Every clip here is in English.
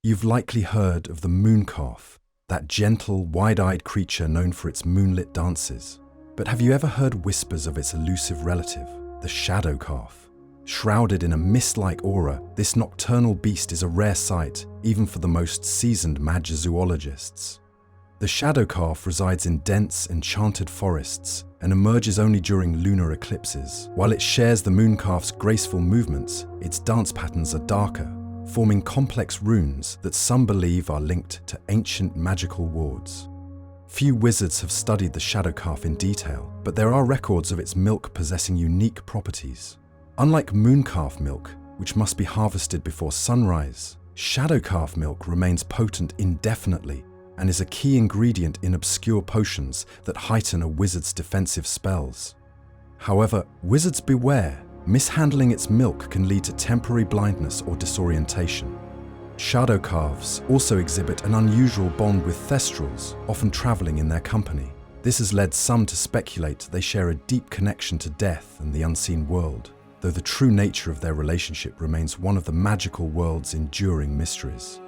You've likely heard of the moon calf, that gentle, wide-eyed creature known for its moonlit dances. But have you ever heard whispers of its elusive relative, the shadow calf? Shrouded in a mist-like aura, this nocturnal beast is a rare sight, even for the most seasoned magizoologists. The shadow calf resides in dense, enchanted forests and emerges only during lunar eclipses. While it shares the moon calf's graceful movements, its dance patterns are darker, forming complex runes that some believe are linked to ancient magical wards. Few wizards have studied the shadow calf in detail, but there are records of its milk possessing unique properties. Unlike moon calf milk, which must be harvested before sunrise, shadow calf milk remains potent indefinitely and is a key ingredient in obscure potions that heighten a wizard's defensive spells. However, wizards beware. Mishandling its milk can lead to temporary blindness or disorientation. Shadow calves also exhibit an unusual bond with thestrals, often traveling in their company. This has led some to speculate they share a deep connection to death and the unseen world, though the true nature of their relationship remains one of the magical world's enduring mysteries.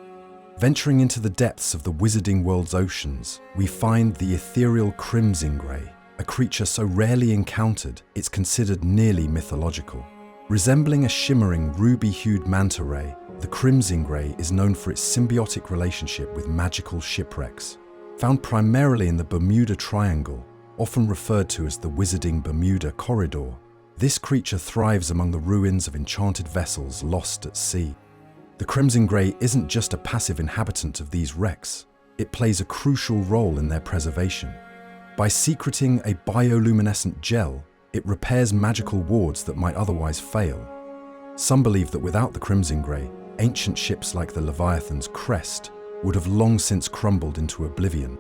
Venturing into the depths of the wizarding world's oceans, we find the ethereal crimson grey, a creature so rarely encountered it's considered nearly mythological. Resembling a shimmering ruby-hued manta ray, the crimson grey is known for its symbiotic relationship with magical shipwrecks. Found primarily in the Bermuda Triangle, often referred to as the Wizarding Bermuda Corridor, this creature thrives among the ruins of enchanted vessels lost at sea. The crimson grey isn't just a passive inhabitant of these wrecks, it plays a crucial role in their preservation. By secreting a bioluminescent gel, it repairs magical wards that might otherwise fail. Some believe that without the crimson grey, ancient ships like the Leviathan's crest would have long since crumbled into oblivion.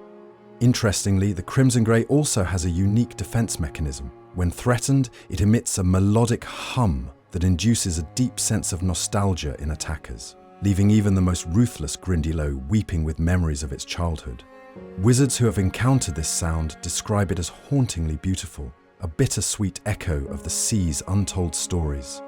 Interestingly, the crimson grey also has a unique defense mechanism. When threatened, it emits a melodic hum that induces a deep sense of nostalgia in attackers, leaving even the most ruthless Grindylow weeping with memories of its childhood. Wizards who have encountered this sound describe it as hauntingly beautiful, a bittersweet echo of the sea's untold stories.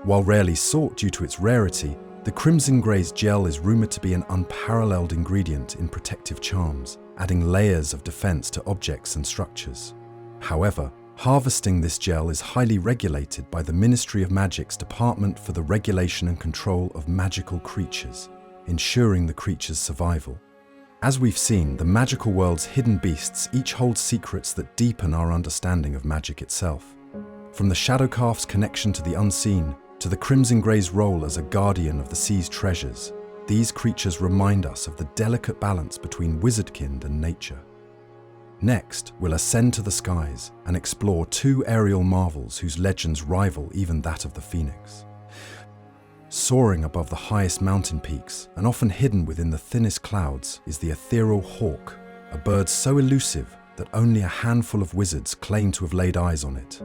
While rarely sought due to its rarity, the crimson grey's gel is rumoured to be an unparalleled ingredient in protective charms, adding layers of defence to objects and structures. However, harvesting this gel is highly regulated by the Ministry of Magic's Department for the Regulation and Control of Magical Creatures, ensuring the creature's survival. As we've seen, the magical world's hidden beasts each hold secrets that deepen our understanding of magic itself. From the shadow calf's connection to the unseen, to the crimson grey's role as a guardian of the sea's treasures, these creatures remind us of the delicate balance between wizardkind and nature. Next, we'll ascend to the skies and explore two aerial marvels whose legends rival even that of the phoenix. Soaring above the highest mountain peaks and often hidden within the thinnest clouds is the ethereal hawk, a bird so elusive that only a handful of wizards claim to have laid eyes on it.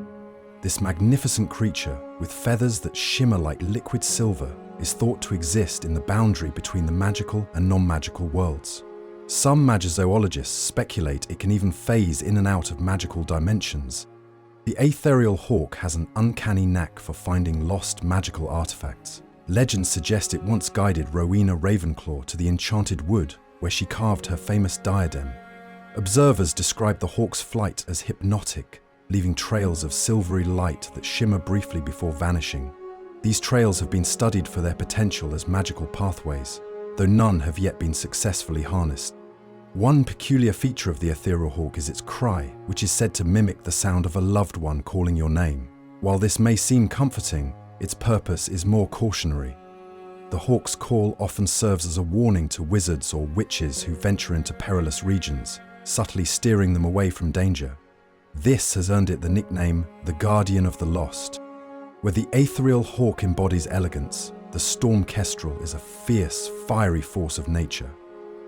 This magnificent creature, with feathers that shimmer like liquid silver, is thought to exist in the boundary between the magical and non-magical worlds. Some magizoologists speculate it can even phase in and out of magical dimensions. The ethereal hawk has an uncanny knack for finding lost magical artifacts. Legends suggest it once guided Rowena Ravenclaw to the Enchanted Wood, where she carved her famous diadem. Observers describe the hawk's flight as hypnotic, leaving trails of silvery light that shimmer briefly before vanishing. These trails have been studied for their potential as magical pathways, though none have yet been successfully harnessed. One peculiar feature of the ethereal hawk is its cry, which is said to mimic the sound of a loved one calling your name. While this may seem comforting, its purpose is more cautionary. The hawk's call often serves as a warning to wizards or witches who venture into perilous regions, subtly steering them away from danger. This has earned it the nickname the Guardian of the Lost. Where the ethereal hawk embodies elegance, the storm kestrel is a fierce, fiery force of nature.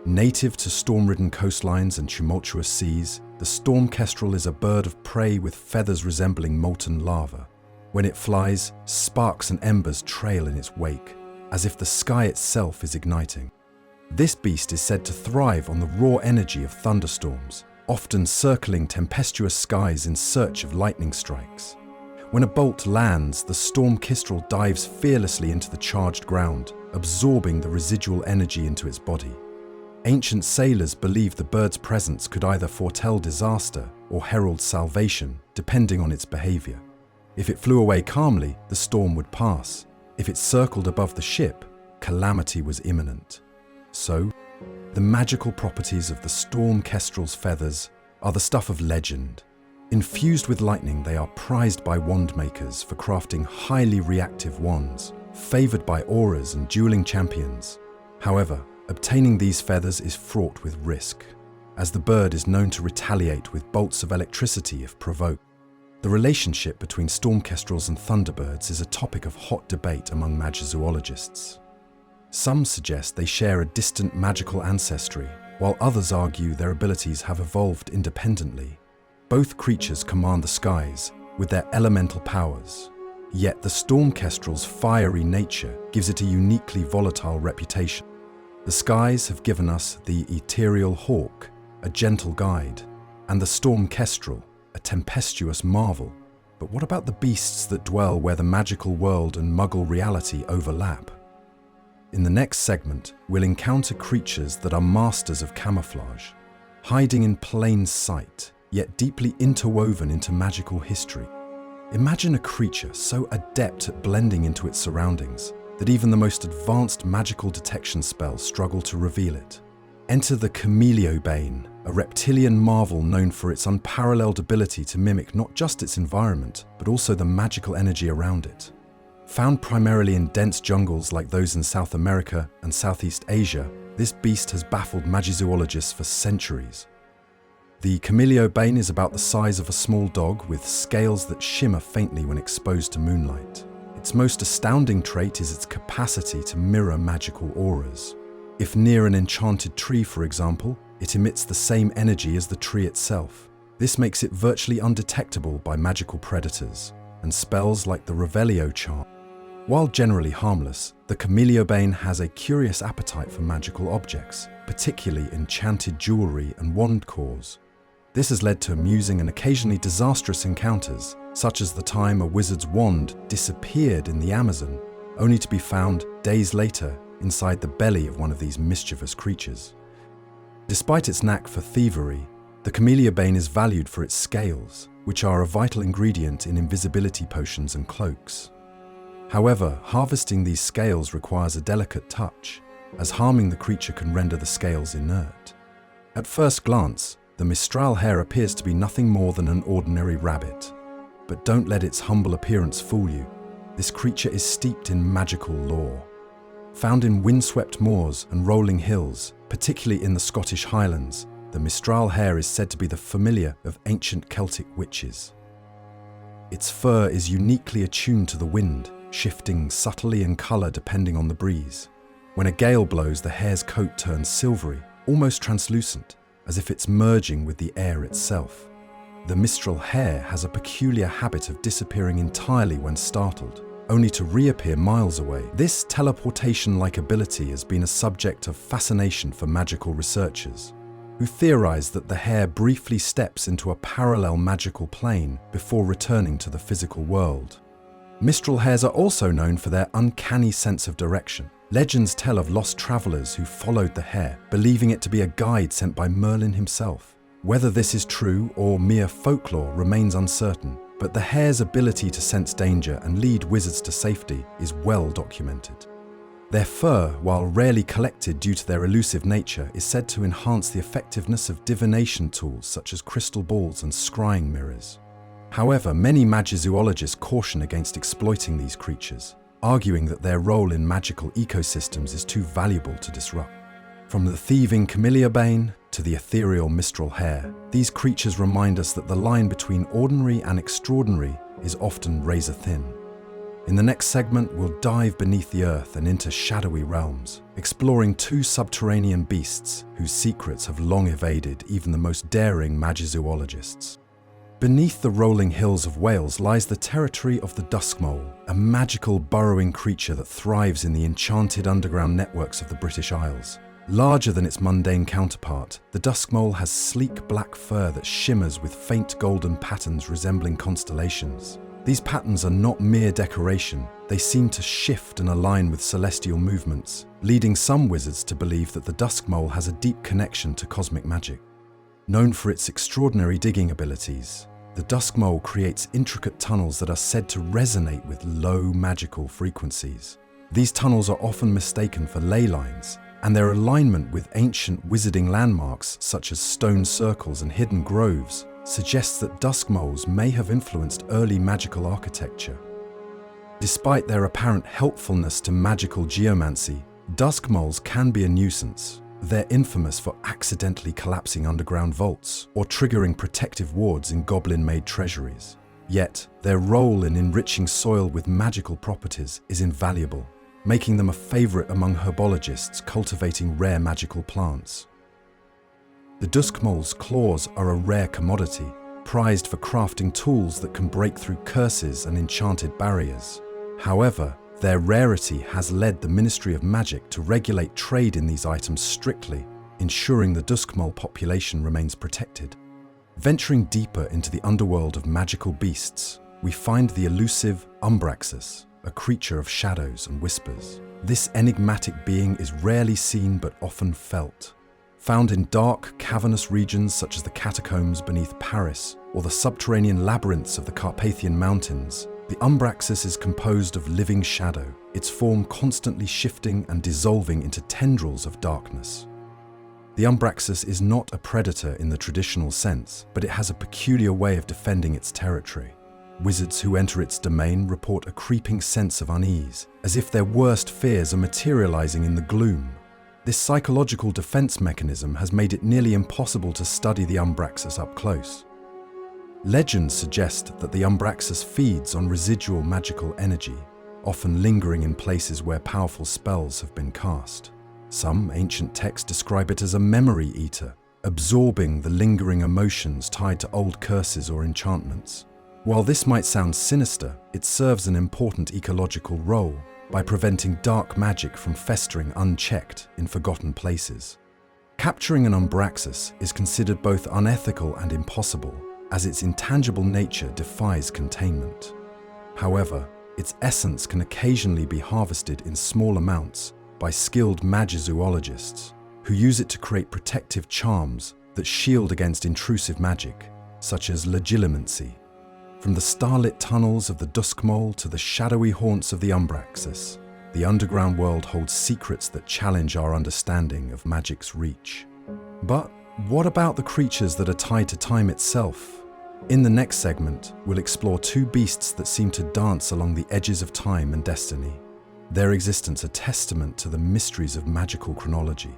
Native to storm-ridden coastlines and tumultuous seas, the storm kestrel is a bird of prey with feathers resembling molten lava. When it flies, sparks and embers trail in its wake, as if the sky itself is igniting. This beast is said to thrive on the raw energy of thunderstorms, often circling tempestuous skies in search of lightning strikes. When a bolt lands, the storm kestrel dives fearlessly into the charged ground, absorbing the residual energy into its body. Ancient sailors believed the bird's presence could either foretell disaster or herald salvation, depending on its behavior. If it flew away calmly, the storm would pass. If it circled above the ship, calamity was imminent. So, the magical properties of the storm kestrel's feathers are the stuff of legend. Infused with lightning, they are prized by wand makers for crafting highly reactive wands, favored by auras and dueling champions. However, obtaining these feathers is fraught with risk, as the bird is known to retaliate with bolts of electricity if provoked. The relationship between storm kestrels and thunderbirds is a topic of hot debate among magizoologists. Some suggest they share a distant magical ancestry, while others argue their abilities have evolved independently. Both creatures command the skies with their elemental powers, yet the storm kestrel's fiery nature gives it a uniquely volatile reputation. The skies have given us the ethereal hawk, a gentle guide, and the storm kestrel, a tempestuous marvel. But what about the beasts that dwell where the magical world and muggle reality overlap? In the next segment, we'll encounter creatures that are masters of camouflage, hiding in plain sight, yet deeply interwoven into magical history. Imagine a creature so adept at blending into its surroundings that even the most advanced magical detection spells struggle to reveal it. Enter the Chameleobane, a reptilian marvel known for its unparalleled ability to mimic not just its environment, but also the magical energy around it. Found primarily in dense jungles like those in South America and Southeast Asia, this beast has baffled magizoologists for centuries. The Chameleobane is about the size of a small dog with scales that shimmer faintly when exposed to moonlight. Its most astounding trait is its capacity to mirror magical auras. If near an enchanted tree, for example, it emits the same energy as the tree itself. This makes it virtually undetectable by magical predators, and spells like the Revelio charm. While generally harmless, the Chameleobane has a curious appetite for magical objects, particularly enchanted jewelry and wand cores. This has led to amusing and occasionally disastrous encounters, such as the time a wizard's wand disappeared in the Amazon, only to be found days later inside the belly of one of these mischievous creatures. Despite its knack for thievery, the Chameleobane is valued for its scales, which are a vital ingredient in invisibility potions and cloaks. However, harvesting these scales requires a delicate touch, as harming the creature can render the scales inert. At first glance, the Mistral hare appears to be nothing more than an ordinary rabbit. But don't let its humble appearance fool you. This creature is steeped in magical lore. Found in windswept moors and rolling hills, particularly in the Scottish Highlands, the Mistral hare is said to be the familiar of ancient Celtic witches. Its fur is uniquely attuned to the wind, shifting subtly in colour depending on the breeze. When a gale blows, the hare's coat turns silvery, almost translucent, as if it's merging with the air itself. The Mistral hare has a peculiar habit of disappearing entirely when startled, only to reappear miles away. This teleportation-like ability has been a subject of fascination for magical researchers, who theorize that the hare briefly steps into a parallel magical plane before returning to the physical world. Mistral hares are also known for their uncanny sense of direction. Legends tell of lost travelers who followed the hare, believing it to be a guide sent by Merlin himself. Whether this is true or mere folklore remains uncertain, but the hare's ability to sense danger and lead wizards to safety is well documented. Their fur, while rarely collected due to their elusive nature, is said to enhance the effectiveness of divination tools such as crystal balls and scrying mirrors. However, many magizoologists caution against exploiting these creatures, arguing that their role in magical ecosystems is too valuable to disrupt. From the thieving Chameleobane to the ethereal Mistral hare, these creatures remind us that the line between ordinary and extraordinary is often razor thin. In the next segment, we'll dive beneath the earth and into shadowy realms, exploring two subterranean beasts whose secrets have long evaded even the most daring magizoologists. Beneath the rolling hills of Wales lies the territory of the Duskmole, a magical burrowing creature that thrives in the enchanted underground networks of the British Isles. Larger than its mundane counterpart, the Duskmole has sleek black fur that shimmers with faint golden patterns resembling constellations. These patterns are not mere decoration, they seem to shift and align with celestial movements, leading some wizards to believe that the dusk mole has a deep connection to cosmic magic. Known for its extraordinary digging abilities, the dusk mole creates intricate tunnels that are said to resonate with low magical frequencies. These tunnels are often mistaken for ley lines, and their alignment with ancient wizarding landmarks such as stone circles and hidden groves suggests that dusk moles may have influenced early magical architecture. Despite their apparent helpfulness to magical geomancy, dusk moles can be a nuisance. They're infamous for accidentally collapsing underground vaults or triggering protective wards in goblin-made treasuries. Yet, their role in enriching soil with magical properties is invaluable, making them a favorite among herbologists cultivating rare magical plants. The dusk mole's claws are a rare commodity, prized for crafting tools that can break through curses and enchanted barriers. However, their rarity has led the Ministry of Magic to regulate trade in these items strictly, ensuring the dusk mole population remains protected. Venturing deeper into the underworld of magical beasts, we find the elusive Umbraxus, a creature of shadows and whispers. This enigmatic being is rarely seen but often felt. Found in dark, cavernous regions such as the catacombs beneath Paris or the subterranean labyrinths of the Carpathian Mountains, the Umbraxus is composed of living shadow, its form constantly shifting and dissolving into tendrils of darkness. The Umbraxus is not a predator in the traditional sense, but it has a peculiar way of defending its territory. Wizards who enter its domain report a creeping sense of unease, as if their worst fears are materializing in the gloom. This psychological defense mechanism has made it nearly impossible to study the Umbraxus up close. Legends suggest that the Umbraxus feeds on residual magical energy, often lingering in places where powerful spells have been cast. Some ancient texts describe it as a memory eater, absorbing the lingering emotions tied to old curses or enchantments. While this might sound sinister, it serves an important ecological role by preventing dark magic from festering unchecked in forgotten places. Capturing an Umbraxus is considered both unethical and impossible, as its intangible nature defies containment. However, its essence can occasionally be harvested in small amounts by skilled magizoologists, who use it to create protective charms that shield against intrusive magic, such as legilimency. From the starlit tunnels of the dusk mole to the shadowy haunts of the Umbraxus, the underground world holds secrets that challenge our understanding of magic's reach. But what about the creatures that are tied to time itself? In the next segment, we'll explore two beasts that seem to dance along the edges of time and destiny, their existence a testament to the mysteries of magical chronology.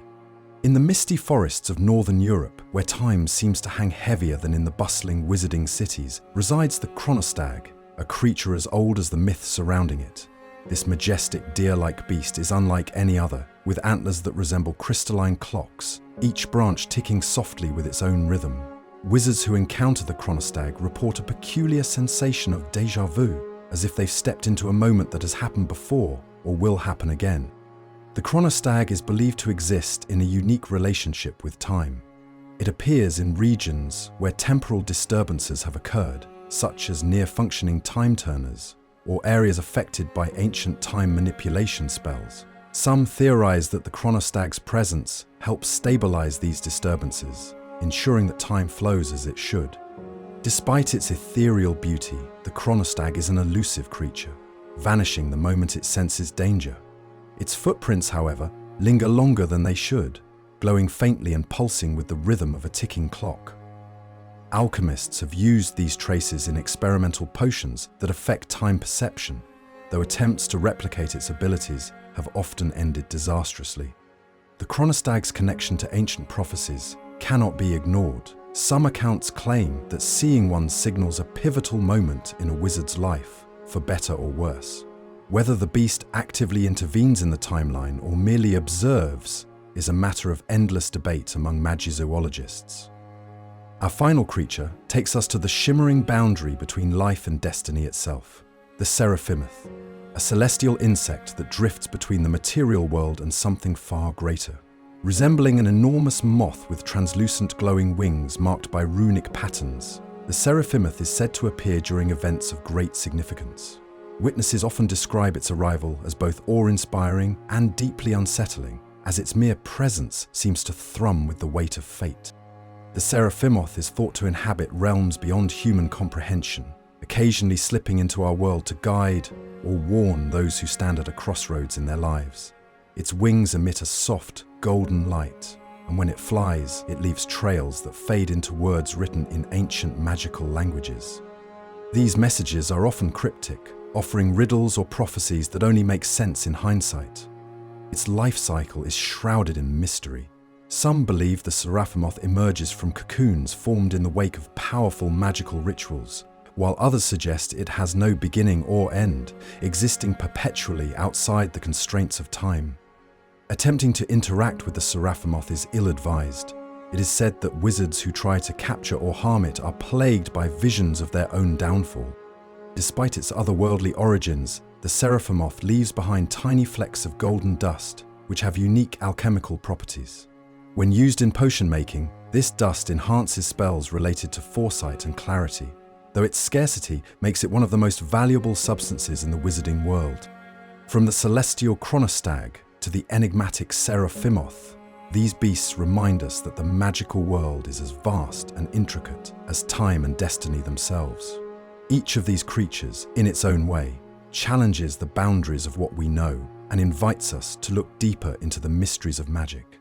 In the misty forests of northern Europe, where time seems to hang heavier than in the bustling wizarding cities, resides the chronostag, a creature as old as the myths surrounding it. This majestic deer-like beast is unlike any other, with antlers that resemble crystalline clocks, each branch ticking softly with its own rhythm. Wizards who encounter the chronostag report a peculiar sensation of déjà vu, as if they've stepped into a moment that has happened before or will happen again. The chronostag is believed to exist in a unique relationship with time. It appears in regions where temporal disturbances have occurred, such as near-functioning time-turners, or areas affected by ancient time manipulation spells. Some theorize that the chronostag's presence helps stabilize these disturbances, ensuring that time flows as it should. Despite its ethereal beauty, the chronostag is an elusive creature, vanishing the moment it senses danger. Its footprints, however, linger longer than they should, glowing faintly and pulsing with the rhythm of a ticking clock. Alchemists have used these traces in experimental potions that affect time perception, though attempts to replicate its abilities have often ended disastrously. The chronostag's connection to ancient prophecies cannot be ignored. Some accounts claim that seeing one signals a pivotal moment in a wizard's life, for better or worse. Whether the beast actively intervenes in the timeline or merely observes is a matter of endless debate among magizoologists. Our final creature takes us to the shimmering boundary between life and destiny itself, the Seraphimith, a celestial insect that drifts between the material world and something far greater. Resembling an enormous moth with translucent glowing wings marked by runic patterns, The Seraphimoth is said to appear during events of great significance. Witnesses often describe its arrival as both awe-inspiring and deeply unsettling, as its mere presence seems to thrum with the weight of fate. The Seraphimoth is thought to inhabit realms beyond human comprehension, occasionally slipping into our world to guide or warn those who stand at a crossroads in their lives. Its wings emit a soft, golden light, and when it flies, it leaves trails that fade into words written in ancient magical languages. These messages are often cryptic, offering riddles or prophecies that only make sense in hindsight. Its life cycle is shrouded in mystery. Some believe the Seraphimoth emerges from cocoons formed in the wake of powerful magical rituals, while others suggest it has no beginning or end, existing perpetually outside the constraints of time. Attempting to interact with the Seraphimoth is ill-advised. It is said that wizards who try to capture or harm it are plagued by visions of their own downfall. Despite its otherworldly origins, the Seraphimoth leaves behind tiny flecks of golden dust, which have unique alchemical properties. When used in potion making, this dust enhances spells related to foresight and clarity, though its scarcity makes it one of the most valuable substances in the wizarding world. From the celestial chronostag to the enigmatic Seraphimoth, these beasts remind us that the magical world is as vast and intricate as time and destiny themselves. Each of these creatures, in its own way, challenges the boundaries of what we know and invites us to look deeper into the mysteries of magic.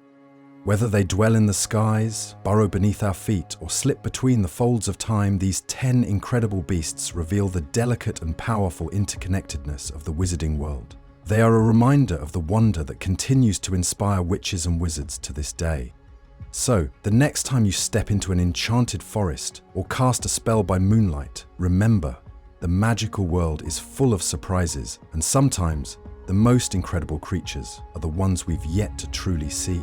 Whether they dwell in the skies, burrow beneath our feet, or slip between the folds of time, these 10 incredible beasts reveal the delicate and powerful interconnectedness of the wizarding world. They are a reminder of the wonder that continues to inspire witches and wizards to this day. So, the next time you step into an enchanted forest or cast a spell by moonlight, remember, the magical world is full of surprises, and sometimes the most incredible creatures are the ones we've yet to truly see.